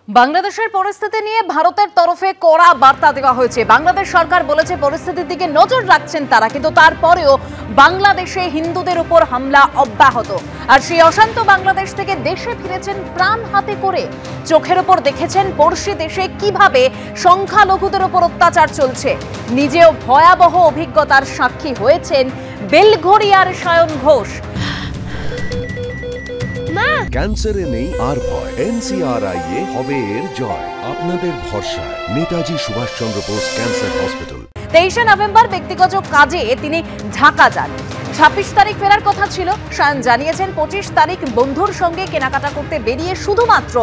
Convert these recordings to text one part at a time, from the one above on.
বাংলাদেশের পরিস্থিতি নিয়ে ভারতের তরফে কড়া বার্তা দেওয়া হয়েছে। বাংলাদেশ সরকার বলেছে পরিস্থিতির দিকে নজর রাখছেন তারা, কিন্তু তারপরেও বাংলাদেশে হিন্দুদের উপর হামলা অব্যাহত। আর সেই অশান্ত বাংলাদেশ থেকে দেশে ফিরেছেন প্রাণ হাতে করে। চোখের উপর দেখেছেন পড়শি দেশে কিভাবে সংখ্যালঘুদের উপর অত্যাচার চলছে। নিজেও ভয়াবহ অভিজ্ঞতার সাক্ষী হয়েছেন বেলঘরিয়ার সায়ন ঘোষ। ক্যান্সারে নেই আর ভয়, NCRI হবে এর জয়। আপনাদের ভরসা নেতাজি সুভাষচন্দ্র বোস ক্যান্সার হসপিটাল। 23শে নভেম্বর ব্যক্তিগত কাজে তিনি ঢাকা যান। 26 তারিখ ফেরার কথা ছিল। সায়ন জানিয়েছেন 25 তারিখ বন্ধুর সঙ্গে কেনাকাটা করতে বেরিয়ে শুধুমাত্র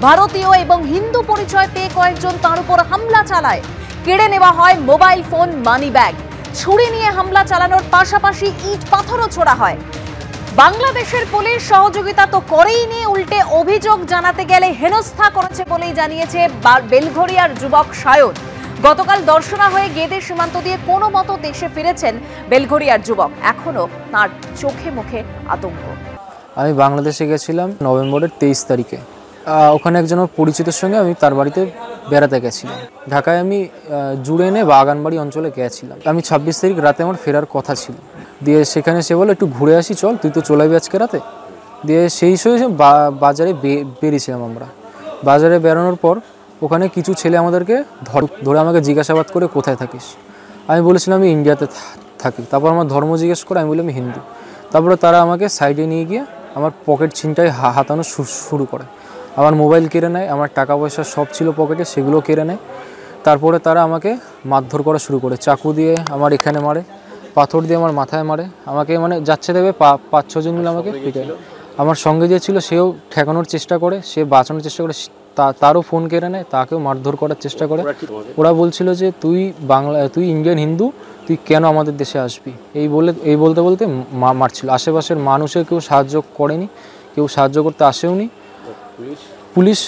ভারতীয় এবং হিন্দু পরিচয় পেয়ে কয়েকজন তার উপর হামলা চালায়। কেড়ে নেওয়া হয় মোবাইল ফোন, মানি ব্যাগ। ছুরি নিয়ে হামলা চালানোর পাশাপাশি ইট পাথরও ছোড়া হয়। বাংলাদেশের পুলিশ সহযোগিতা তো করেইনি, উল্টে অভিযোগ জানাতে গেলে হেনস্থা করেছে বলেই জানিয়েছে বেলঘরিয়ার যুবক সায়ন। গতকাল দর্শনা হয়ে গেদে সীমান্ত দিয়ে কোনো মতো দেশে ফিরেছেন বেলঘরিয়ার যুবক। এখনো তার চোখে মুখে আতঙ্ক। আমি বাংলাদেশে গেছিলাম নভেম্বরের 23 তারিখে। ওখানে একজন পরিচিতের সঙ্গে আমি তার বাড়িতে বেড়াতে গেছিলাম। ঢাকায় আমি জুড়েনে বা আগানবাড়ি অঞ্চলে গেছিলাম। আমি 26 তারিখ রাতে আমার ফেরার কথা ছিল। দিয়ে সেখানে সে বলে একটু ঘুরে আসি, চল তুই তো চলে যাবি আজকে রাতে। দিয়ে সেই সময় বাজারে বেরিয়েছিলাম আমরা। বাজারে বেরোনোর পর ওখানে কিছু ছেলে আমাদেরকে ধরে আমাকে জিজ্ঞাসাবাদ করে কোথায় থাকিস। আমি বলেছিলাম আমি ইন্ডিয়াতে থাকি। তারপর আমার ধর্ম জিজ্ঞেস করে, আমি বলি আমি হিন্দু। তারপরে তারা আমাকে সাইডে নিয়ে গিয়ে আমার পকেট ছিনটাই হাতানো শুরু করে। আমার মোবাইল কেড়ে নেয়, আমার টাকা পয়সা সব ছিল পকেটে সেগুলো কেড়ে নেয়। তারপরে তারা আমাকে মারধর করা শুরু করে। চাকু দিয়ে আমার এখানে মারে, পাথর দিয়ে আমার মাথায় মারে। আমাকে মানে যাচ্ছে দেবে 5-6 জন মিলে আমাকে পিটায়। আমার সঙ্গে যে ছিল সেও ঠেকানোর চেষ্টা করে, সে বাঁচানোর চেষ্টা করে, তারও ফোন কেড়ে নেয়, তাকেও মারধর করার চেষ্টা করে। ওরা বলছিল যে তুই ইন্ডিয়ান হিন্দু, তুই কেন আমাদের দেশে আসবি, এই বলতে বলতে মারছিল। আশেপাশের মানুষের কেউ সাহায্য করেনি, কেউ সাহায্য করতে আসেওনি। পুলিশ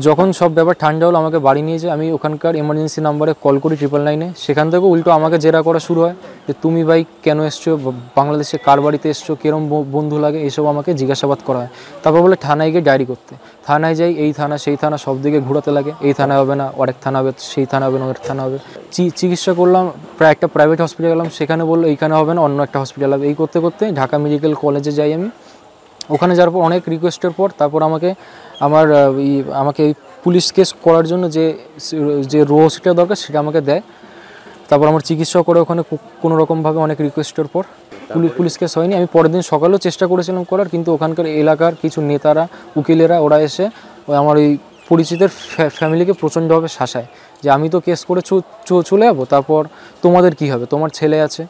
যখন সব ব্যাপার ঠান্ডা হলো আমাকে বাড়ি নিয়ে যায়। আমি ওখানকার এমার্জেন্সি নাম্বারে কল করি 999-এ। সেখান থেকে উল্টো আমাকে জেরা করা শুরু হয় যে তুমি ভাই কেন এসছো, বাংলাদেশে কার বাড়িতে এসছো, কিরম বন্ধু লাগে, এইসব আমাকে জিজ্ঞাসাবাদ করা হয়। তারপর বলে থানায় গিয়ে ডায়েরি করতে। থানায় যাই, এই থানা সেই থানা সব দিকে ঘোরাতে লাগে। এই থানা হবে না, আরেক থানা হবে, সেই থানা হবে না, ওর থানা হবে। চিকিৎসা করলাম, প্রায় একটা প্রাইভেট হসপিটাল গেলাম, সেখানে বললো এইখানে হবে না, অন্য একটা হসপিটাল হবে। এই করতে করতে ঢাকা মেডিকেল কলেজে যাই আমি। ওখানে যাওয়ার পর অনেক রিকোয়েস্টের পর তারপর আমাকে এই পুলিশ কেস করার জন্য যে রসিদটা দরকার সেটা আমাকে দেয়। তারপর আমার চিকিৎসা করে ওখানে কোনো রকমভাবে অনেক রিকোয়েস্টের পর পুলিশ কেস হয়নি। আমি পরের দিন সকালেও চেষ্টা করেছিলাম করার, কিন্তু ওখানকার এলাকার কিছু নেতারা, উকিলেরা, ওরা এসে আমার এই পরিচিতের ফ্যামিলিকে প্রচণ্ডভাবে শাসায় যে আমি তো কেস করে চলে যাবো, তারপর তোমাদের কি হবে, তোমার ছেলে আছে।